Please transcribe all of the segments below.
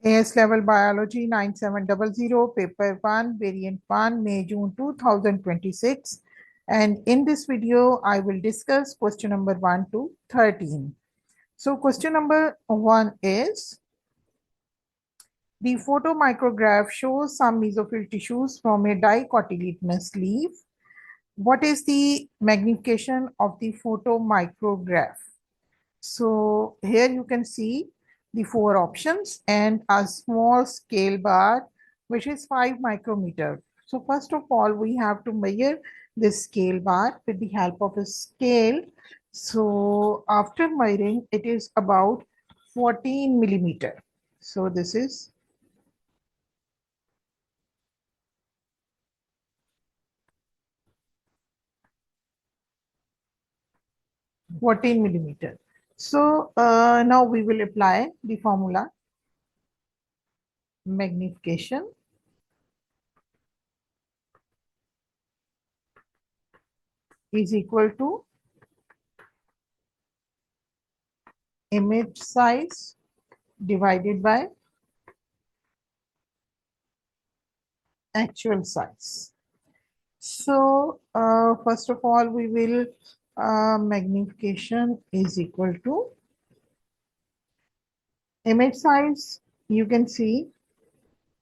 AS Level Biology 9700, Paper 1, Variant 1, May June 2026. And in this video, I will discuss question number 1 to 13. So, question number 1 is the photomicrograph shows some mesophyll tissues from a dicotyledonous leaf. What is the magnification of the photomicrograph? So here you can see the four options and a small scale bar, which is 5 micrometer. So first of all, we have to measure this scale bar with the help of a scale. So after measuring, it is about 14 millimeter. So this is 14 millimeter. So now we will apply the formula. Magnification is equal to image size divided by actual size. So first of all, we will magnification is equal to image size, you can see,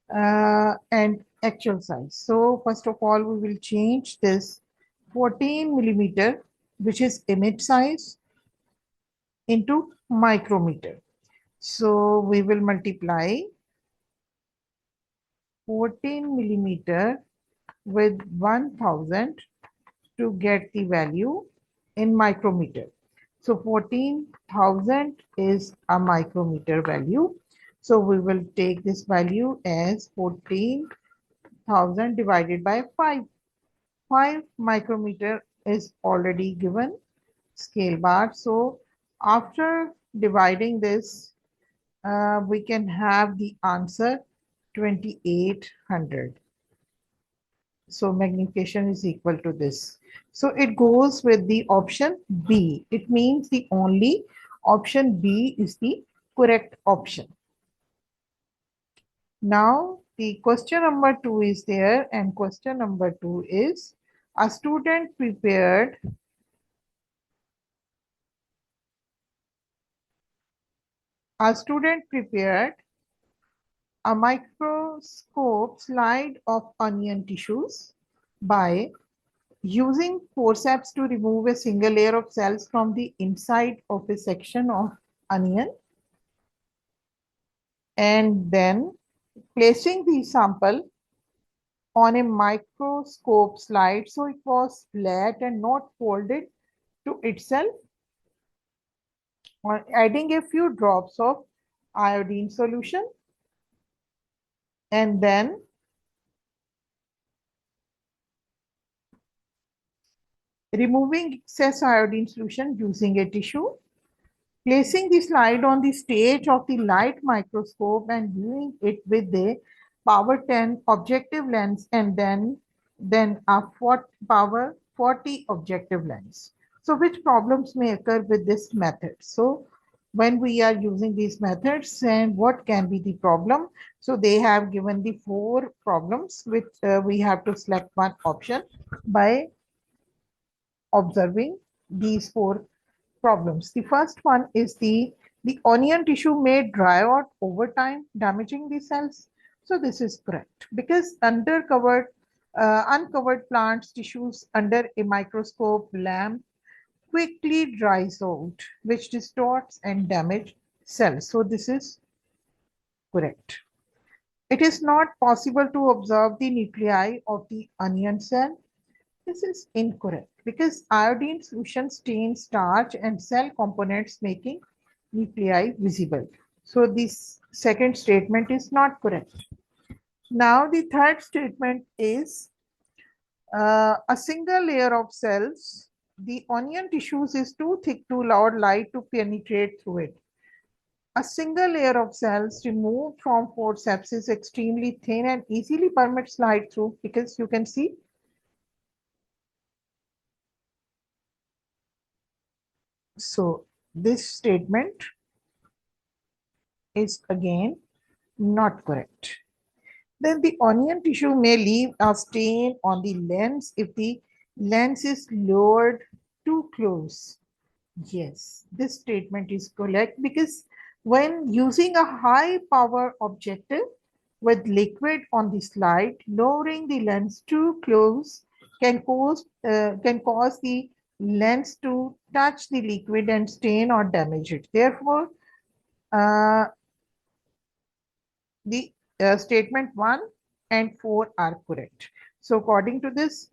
and actual size. So first of all, we will change this 14 millimeter, which is image size, into micrometer. So we will multiply 14 millimeter with 1000 to get the value in micrometer. So 14,000 is a micrometer value. So we will take this value as 14,000 divided by 5. 5 micrometer is already given scale bar. So after dividing this, we can have the answer 2800. So magnification is equal to this. So it goes with the option B. It means the only option B is the correct option. Now the question number 2 is there, and question number 2 is a student prepared a microscope slide of onion tissues by using forceps to remove a single layer of cells from the inside of a section of onion, and then placing the sample on a microscope slide so it was flat and not folded to itself, or adding a few drops of iodine solution, and then removing excess iodine solution using a tissue, placing the slide on the stage of the light microscope and viewing it with the power 10 objective lens, and then a power 40 objective lens. So which problems may occur with this method? So when we are using these methods, and what can be the problem? So they have given the four problems, which we have to select one option by observing these four problems. The first one is the onion tissue may dry out over time, damaging the cells. So this is correct because uncovered plants tissues under a microscope lamp quickly dries out, which distorts and damage cells. So this is correct. It is not possible to observe the nuclei of the onion cell. This is incorrect because iodine solution stains starch and cell components, making nuclei visible. So this second statement is not correct. Now the third statement is a single layer of cells. The onion tissues is too thick to allow light to penetrate through it. A single layer of cells removed from forceps is extremely thin and easily permits light through, because you can see. So this statement is again Not correct. Then the onion tissue may leave a stain on the lens if the lens is lowered too close. Yes, this statement is correct because when using a high power objective with liquid on the slide, lowering the lens too close can cause the lens to touch the liquid and stain or damage it. Therefore, uh, the statement 1 and 4 are correct. So according to this,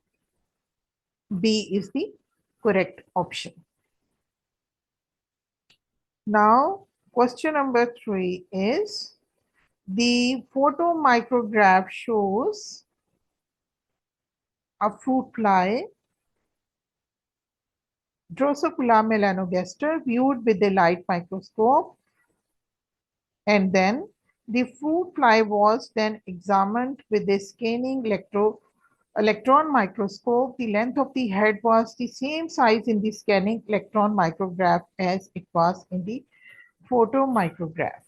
B is the correct option. Now, question number 3 is the photomicrograph shows a fruit fly Drosophila melanogaster viewed with the light microscope, and then the fruit fly was then examined with a scanning electron microscope. The length of the head was the same size in the scanning electron micrograph as it was in the photomicrograph.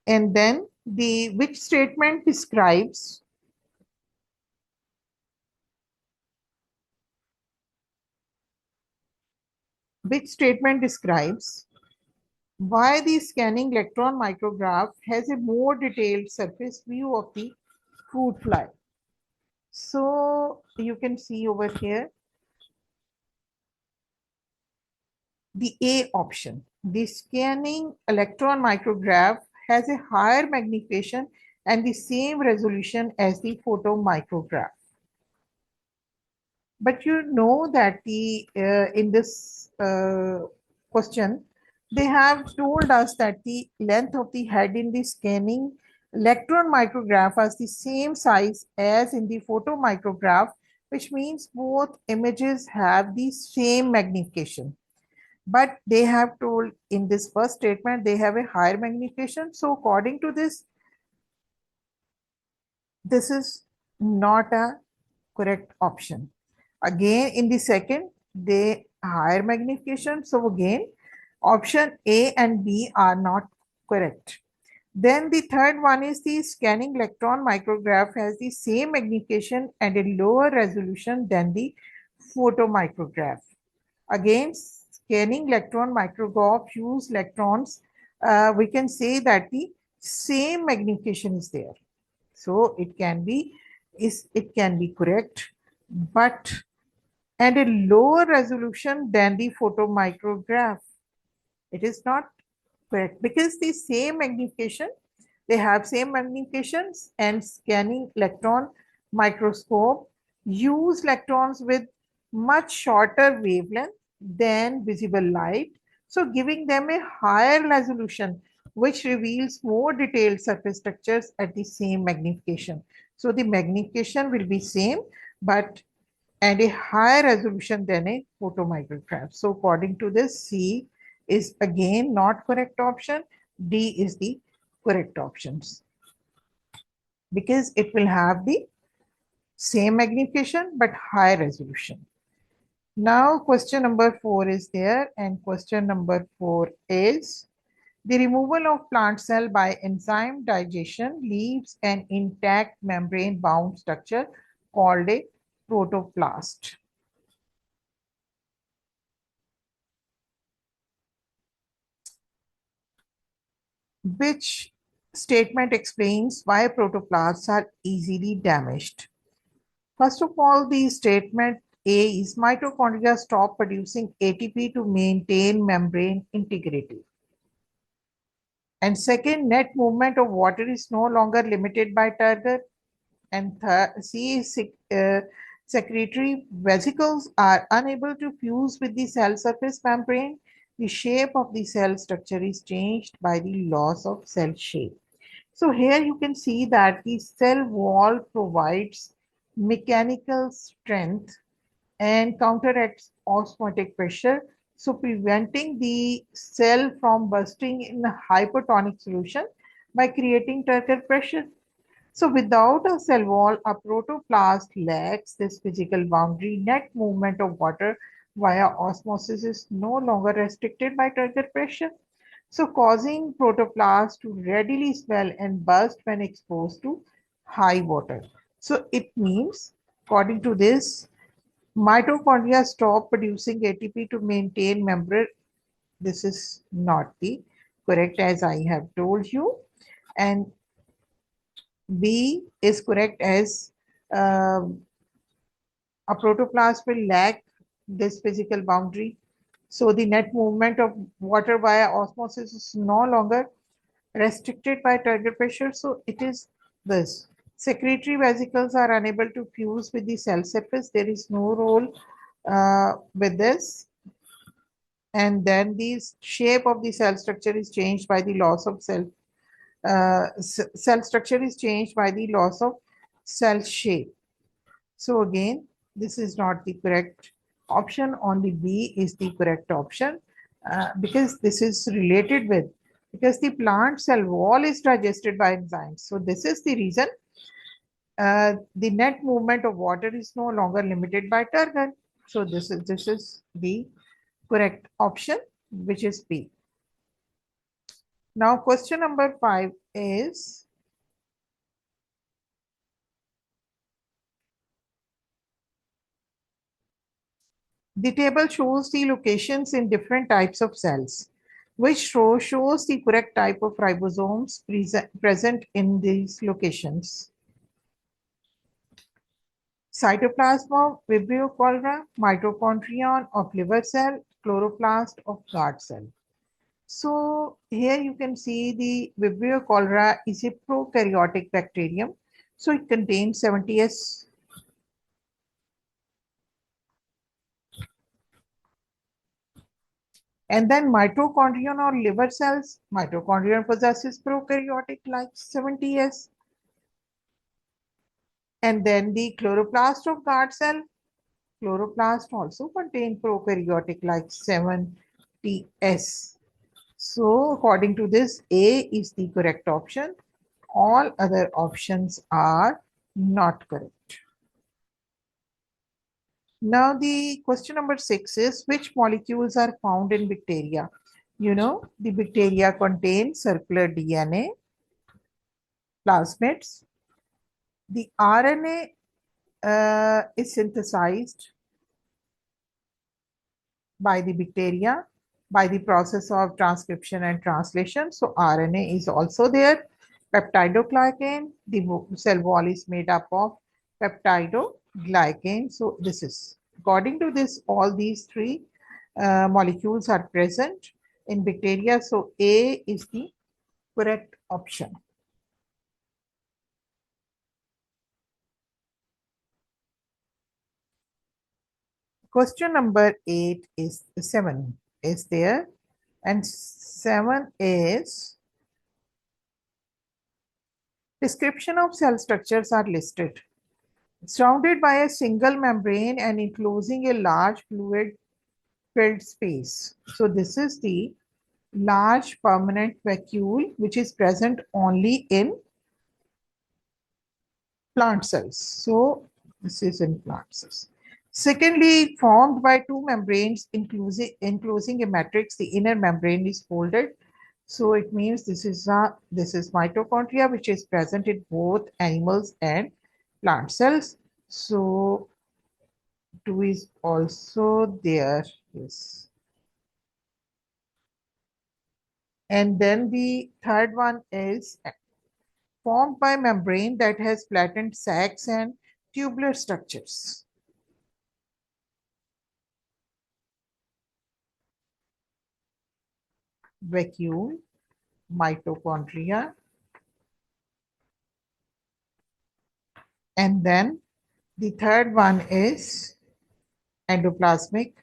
And then the which statement describes why the scanning electron micrograph has a more detailed surface view of the fruit fly. So you can see over here the A option. The scanning electron micrograph has a higher magnification and the same resolution as the photomicrograph. But you know that the in this question, they have told us that the length of the head in the scanning electron micrograph is the same size as in the photomicrograph, which means both images have the same magnification. But they have told in this first statement, they have a higher magnification. So according to this, this is not a correct option. Again, in the second, they higher magnification. So again, option A and B are not correct. Then the third one is the scanning electron micrograph has the same magnification and a lower resolution than the photomicrograph. Again, scanning electron micrograph use electrons. We can say that the same magnification is there. So it can be correct, but and a lower resolution than the photomicrograph. It is not correct because the same magnification, they have same magnifications, and scanning electron microscope use electrons with much shorter wavelength than visible light, so giving them a higher resolution which reveals more detailed surface structures at the same magnification. So the magnification will be same, but and a higher resolution than a photomicrograph. So according to this, C is again not correct option. D is the correct options because it will have the same magnification but high resolution. Now question number 4 is there, and question number 4 is the removal of plant cell by enzyme digestion leaves an intact membrane bound structure called a protoplast. Which statement explains why protoplasts are easily damaged? First of all, the statement A is mitochondria stop producing ATP to maintain membrane integrity. And second, net movement of water is no longer limited by turgor. And third, C is secretory vesicles are unable to fuse with the cell surface membrane. The shape of the cell structure is changed by the loss of cell shape. So here you can see that the cell wall provides mechanical strength and counteracts osmotic pressure, so preventing the cell from bursting in a hypertonic solution by creating turgor pressure. So without a cell wall, a protoplast lacks this physical boundary. Net movement of water via osmosis is no longer restricted by turgor pressure, so causing protoplasts to readily swell and burst when exposed to high water. So it means, according to this, mitochondria stop producing ATP to maintain membrane. This is not the correct, as I have told you. And B is correct, as a protoplast will lack this physical boundary. So the net movement of water via osmosis is no longer restricted by turgor pressure. So it is this. Secretory vesicles are unable to fuse with the cell surface. There is no role with this. And then the shape of the cell structure is changed by the loss of cell structure is changed by the loss of cell shape. So again, this is not the correct option. Only B is the correct option, because this is related with, because the plant cell wall is digested by enzymes. So this is the reason the net movement of water is no longer limited by turgor. So this is the correct option, which is B. Now question number 5 is, the table shows the locations in different types of cells. Which row shows the correct type of ribosomes present in these locations? Cytoplasm of Vibrio cholera, mitochondrion of liver cell, chloroplast of guard cell. So here you can see the Vibrio cholera is a prokaryotic bacterium. So it contains 70S. And then mitochondrion or liver cells, mitochondrion possesses prokaryotic like 70S. And then the chloroplast of guard cell, chloroplast also contain prokaryotic like 7TS. So according to this, A is the correct option. All other options are not correct. Now the question number 6 is, which molecules are found in bacteria? You know, the bacteria contain circular DNA, plasmids. The RNA is synthesized by the bacteria by the process of transcription and translation. So RNA is also there. Peptidoglycan, the cell wall is made up of peptidoglycan. So this is, according to this, all these three molecules are present in bacteria. So A is the correct option. Question number 8 is 7 is there, and 7 is, description of cell structures are listed. Surrounded by a single membrane and enclosing a large fluid filled space. So this is the large permanent vacuole which is present only in plant cells. So this is in plant cells. Secondly, formed by two membranes enclosing a matrix, the inner membrane is folded. So it means this is mitochondria, which is present in both animals and plant cells. So 2 is also there. Yes. And then the third one is formed by membrane that has flattened sacs and tubular structures. Vacuole, mitochondria, and then the third one is endoplasmic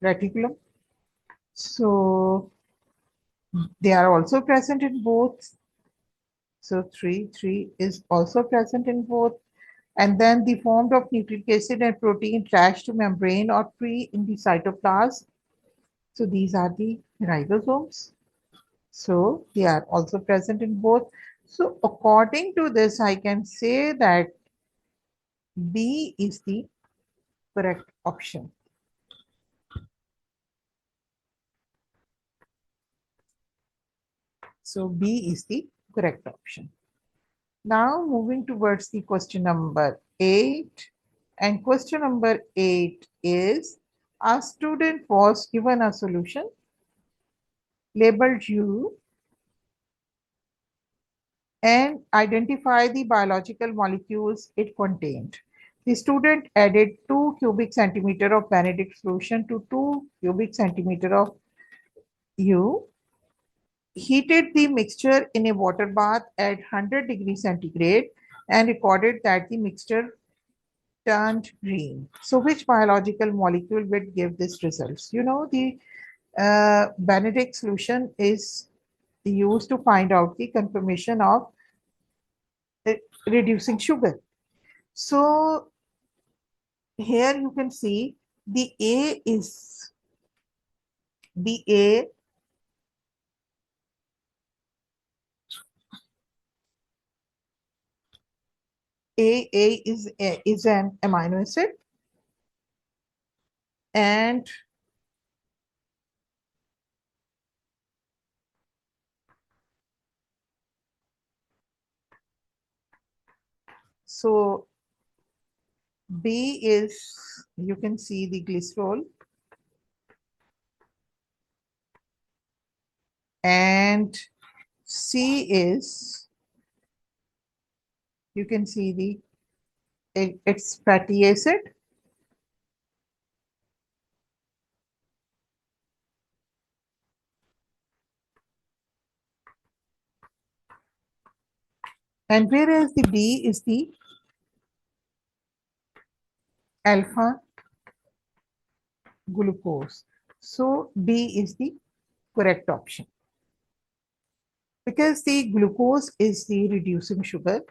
reticulum. So they are also present in both. So 3 is also present in both. And then the formed of nucleic acid and protein attached to membrane or free in the cytoplasm. So these are the ribosomes. So they are also present in both. So according to this, I can say that B is the correct option. So B is the correct option. Now moving towards the question number 8. And question number 8 is, a student was given a solution labeled U and identify the biological molecules it contained. The student added 2 cubic centimeter of Benedict solution to 2 cubic centimeter of U, heated the mixture in a water bath at 100 degrees centigrade, and recorded that the mixture turned green. So which biological molecule would give this results? You know, the Benedict solution is used to find out the conformation of reducing sugar. So here you can see the A is the A is an amino acid, and so B is, you can see the glycerol, and C is, you can see the it's fatty acid, and whereas the D is the alpha glucose. So D is the correct option because the glucose is the reducing sugar,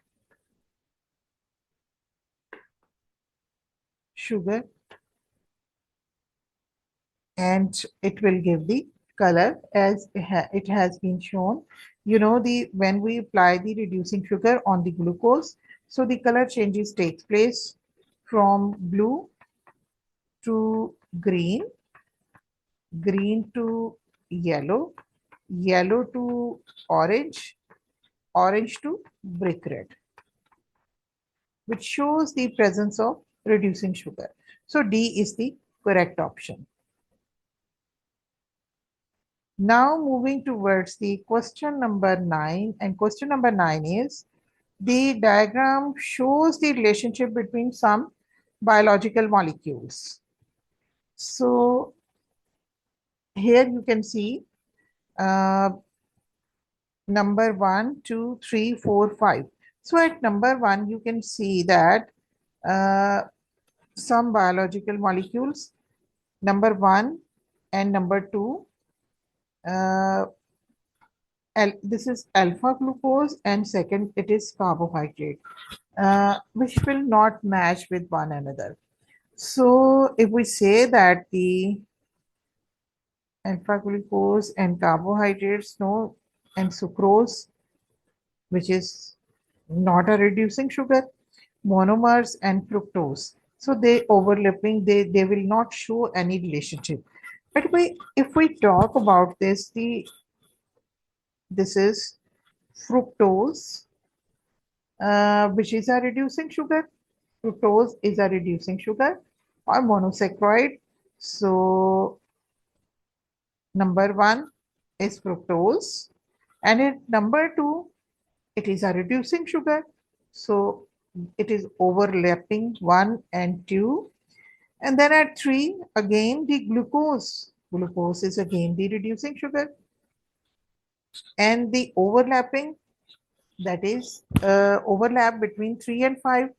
and it will give the color as it has been shown. You know, the when we apply the reducing sugar on the glucose, so the color changes takes place from blue to green, green to yellow, yellow to orange, orange to brick red, which shows the presence of reducing sugar. So D is the correct option. Now moving towards the question number 9, and question number 9 is, the diagram shows the relationship between some biological molecules. So here you can see number 1, 2, 3, 4, 5. So at number 1, you can see that some biological molecules, number 1 and number 2, this is alpha glucose, and second it is carbohydrate, which will not match with one another. So if we say that the alpha glucose and carbohydrates, no, and sucrose, which is not a reducing sugar, monomers and fructose, so they overlapping, they will not show any relationship. But if we talk about this, this is fructose, which is a reducing sugar. Fructose is a reducing sugar or monosaccharide. So number 1 is fructose, and at number 2 it is a reducing sugar. So it is overlapping 1 and 2. And then at 3, again the glucose. Glucose is again the reducing sugar. And the overlapping, that is overlap between 3 and 5,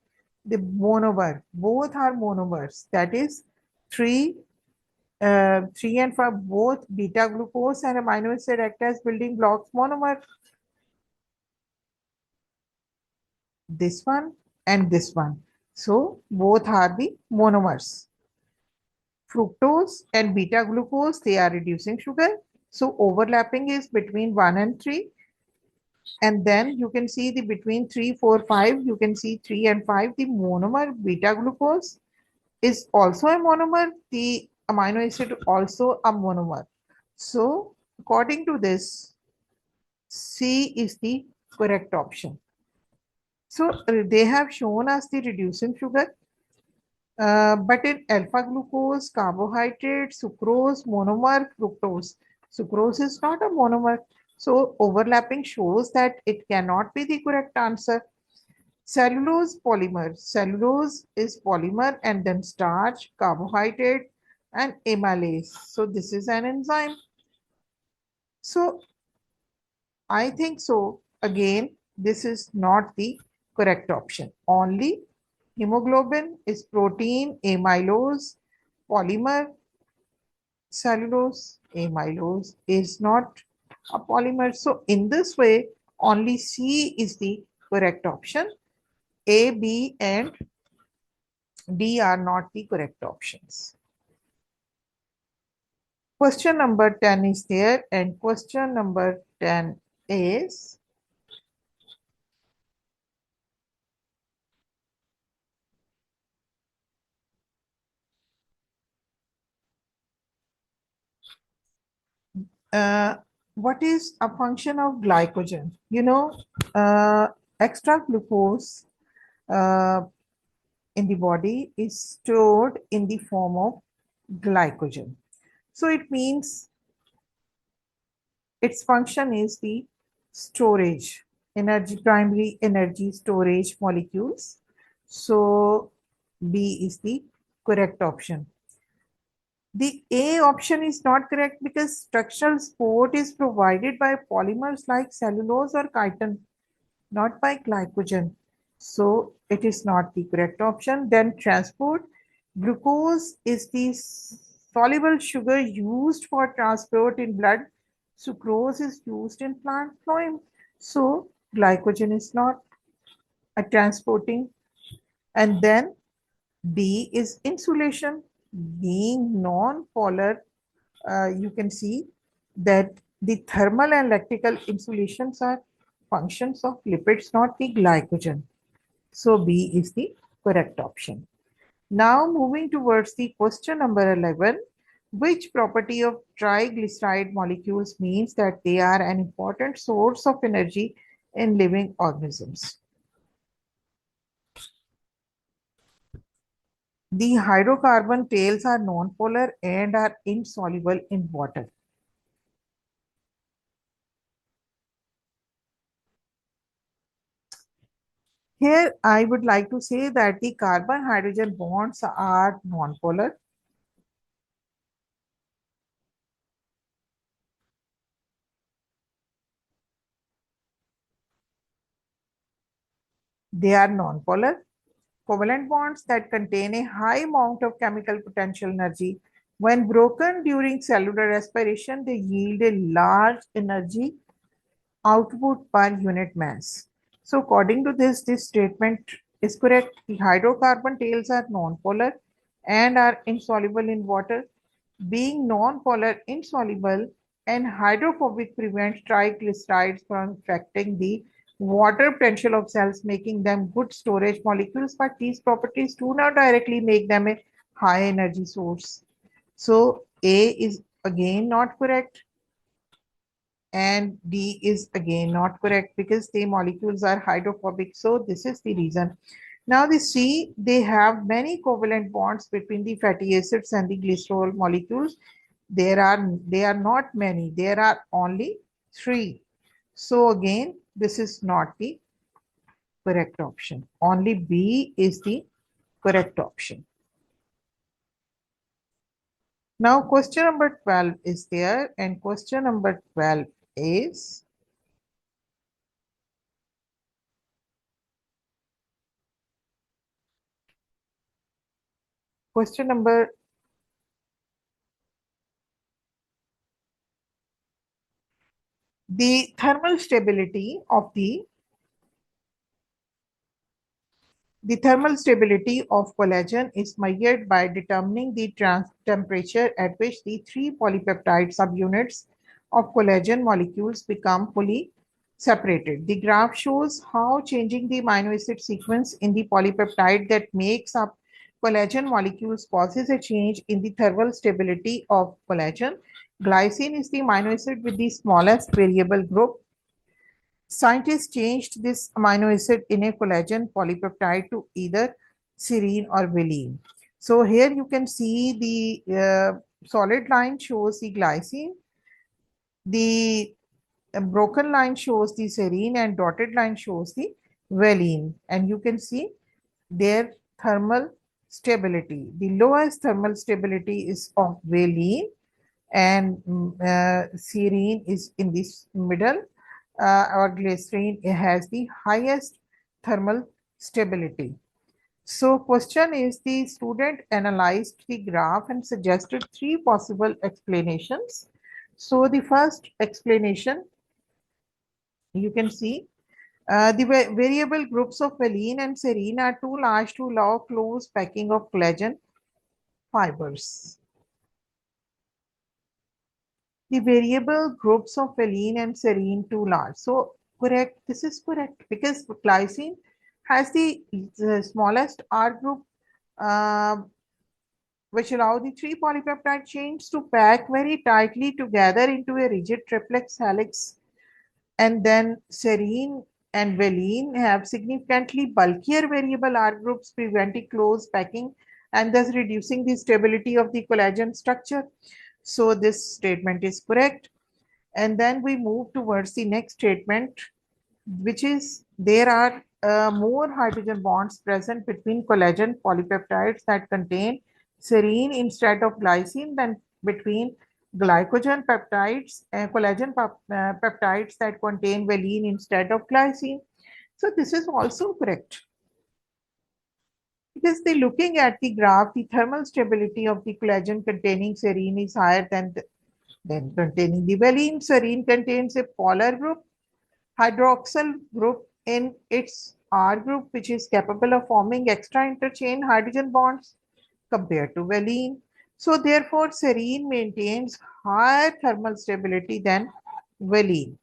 the monomer, both are monomers. That is 3 and 5, both beta glucose and amino acid act as building blocks monomer. This one and this one. So both are the monomers. Fructose and beta glucose, they are reducing sugar. So overlapping is between 1 and 3. And then you can see the between 3, 4, 5, you can see 3 and 5, the monomer beta glucose is also a monomer. The amino acid also a monomer. So according to this, C is the correct option. So they have shown us the reducing sugar, but in alpha glucose, carbohydrate, sucrose, monomer, fructose. Sucrose is not a monomer. So overlapping shows that it cannot be the correct answer. Cellulose polymer. Cellulose is polymer and then starch, carbohydrate, and amylase. So this is an enzyme. So I think so. Again, this is not the correct option. Only hemoglobin is protein, amylose, polymer, cellulose, amylose is not a polymer. So in this way, only C is the correct option. A, B, and D are not the correct options. Question number 10 is there, and question number 10 is what is a function of glycogen? Extra glucose uh, in the body is stored in the form of glycogen. So it means its function is the storage, energy, primary energy storage molecules. So B is the correct option. The A option is not correct because structural support is provided by polymers like cellulose or chitin, not by glycogen. So it is not the correct option. Then transport. Glucose is the soluble sugar used for transport in blood. Sucrose is used in plant phloem. So glycogen is not a transporting. And then B is insulation. Being non-polar, you can see that the thermal and electrical insulations are functions of lipids, not the glycogen. So B is the correct option. Now moving towards the question number 11. Which property of triglyceride molecules means that they are an important source of energy in living organisms? The hydrocarbon tails are nonpolar and are insoluble in water. Here, I would like to say that the carbon-hydrogen bonds are nonpolar. They are nonpolar. Covalent bonds that contain a high amount of chemical potential energy. When broken during cellular respiration, they yield a large energy output per unit mass. So according to this statement is correct. The hydrocarbon tails are nonpolar and are insoluble in water. Being non-polar, insoluble, and hydrophobic prevents triglycerides from affecting the water potential of cells, making them good storage molecules, but these properties do not directly make them a high energy source. So A is again not correct and D is again not correct because the molecules are hydrophobic. So this is the reason. Now the C, they have many covalent bonds between the fatty acids and the glycerol molecules. They are not many. There are only 3. So again, this is not the correct option. Only B is the correct option. Now question number 12 is there, and question number 12 is question number the thermal stability of the thermal stability of collagen is measured by determining the temperature at which the 3 polypeptide subunits of collagen molecules become fully separated. The graph shows how changing the amino acid sequence in the polypeptide that makes up collagen molecules causes a change in the thermal stability of collagen. Glycine is the amino acid with the smallest variable group. Scientists changed this amino acid in a collagen polypeptide to either serine or valine. So here you can see the solid line shows the glycine, the broken line shows the serine, and dotted line shows the valine. And you can see their thermal stability. The lowest thermal stability is of valine, and serine is in this middle, or glycerine has the highest thermal stability. So question is, the student analyzed the graph and suggested three possible explanations. So the first explanation, you can see the variable groups of valine and serine are too large to allow close packing of collagen fibers. The variable groups of valine and serine too large. So correct, this is correct, because glycine has the smallest R group, uh, which allow the three polypeptide chains to pack very tightly together into a rigid triplex helix. And then serine and valine have significantly bulkier variable R groups, preventing close packing and thus reducing the stability of the collagen structure. So this statement is correct. And then we move towards the next statement, which is there are more hydrogen bonds present between collagen polypeptides that contain serine instead of glycine than between glycogen peptides and peptides that contain valine instead of glycine. So this is also correct, because they looking at the graph, the thermal stability of the collagen containing serine is higher than containing the valine. Serine contains a polar group, hydroxyl group in its R group, which is capable of forming extra interchain hydrogen bonds compared to valine. So therefore, serine maintains higher thermal stability than valine.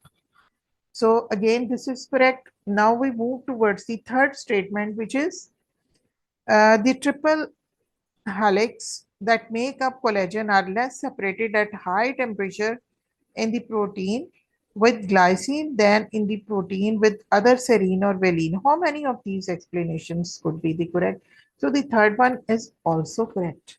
So again, this is correct. Now we move towards the third statement, which is the triple helix that make up collagen are less separated at high temperature in the protein with glycine than in the protein with other serine or valine. How many of these explanations could be the correct? So the third one is also correct.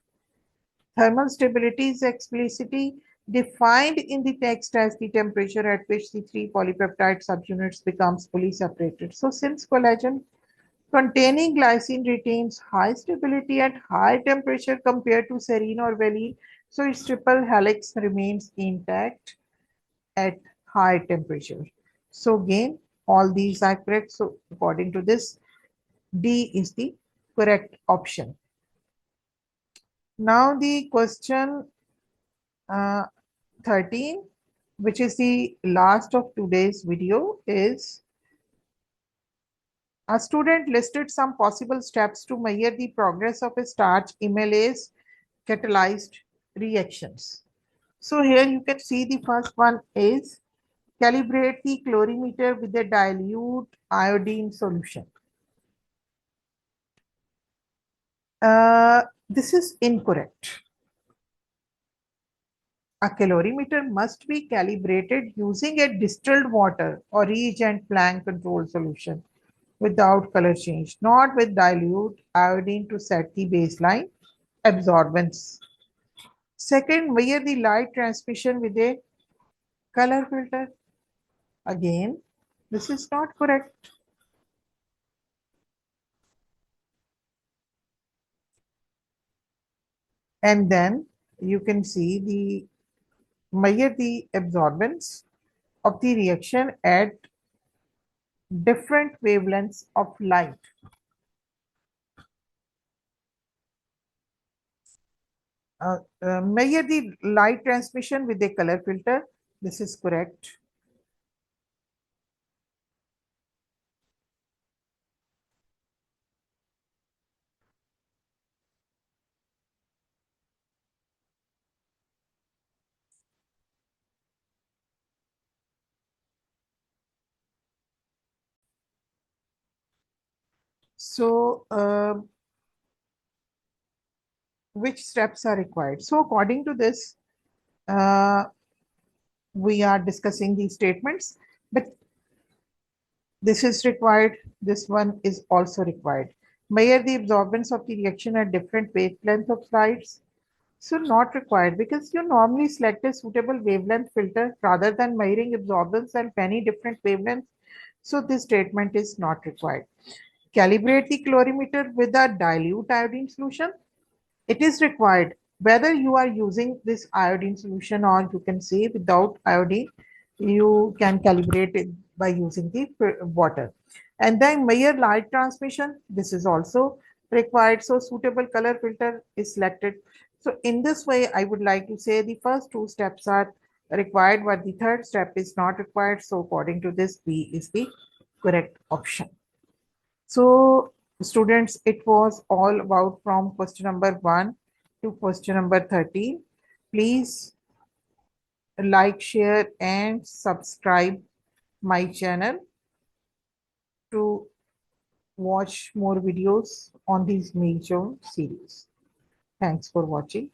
Thermal stability is explicitly defined in the text as the temperature at which the three polypeptide subunits becomes fully separated. So since collagen containing glycine retains high stability at high temperature compared to serine or valine, so its triple helix remains intact at high temperature. So again, all these are correct. So according to this, D is the correct option. Now the question uh, 13, which is the last of today's video, is a student listed some possible steps to measure the progress of a starch-amylase catalyzed reactions. So here you can see the first one is calibrate the calorimeter with a dilute iodine solution. This is incorrect. A calorimeter must be calibrated using a distilled water or reagent Planck control solution without color change, not with dilute iodine to set the baseline absorbance. Second, measure the light transmission with a color filter. Again, this is not correct. And then you can see the measure the absorbance of the reaction at different wavelengths of light. Measure the light transmission with a color filter. This is correct. So, which steps are required? So, according to this, uh, we are discussing these statements, but This is required. This one is also required. Measure the absorbance of the reaction at different wavelengths of lights. So not required because you normally select a suitable wavelength filter rather than measuring absorbance at many different wavelengths. So this statement is not required. Calibrate the colorimeter with a dilute iodine solution. It is required whether you are using this iodine solution or you can say without iodine, you can calibrate it by using the water. And then measure light transmission. This is also required. So suitable color filter is selected. So in this way, I would like to say the first two steps are required, but the third step is not required. So according to this, B is the correct option. So students, it was all about from question number 1 to question number 13. Please like, share and subscribe my channel to watch more videos on these major series. Thanks for watching.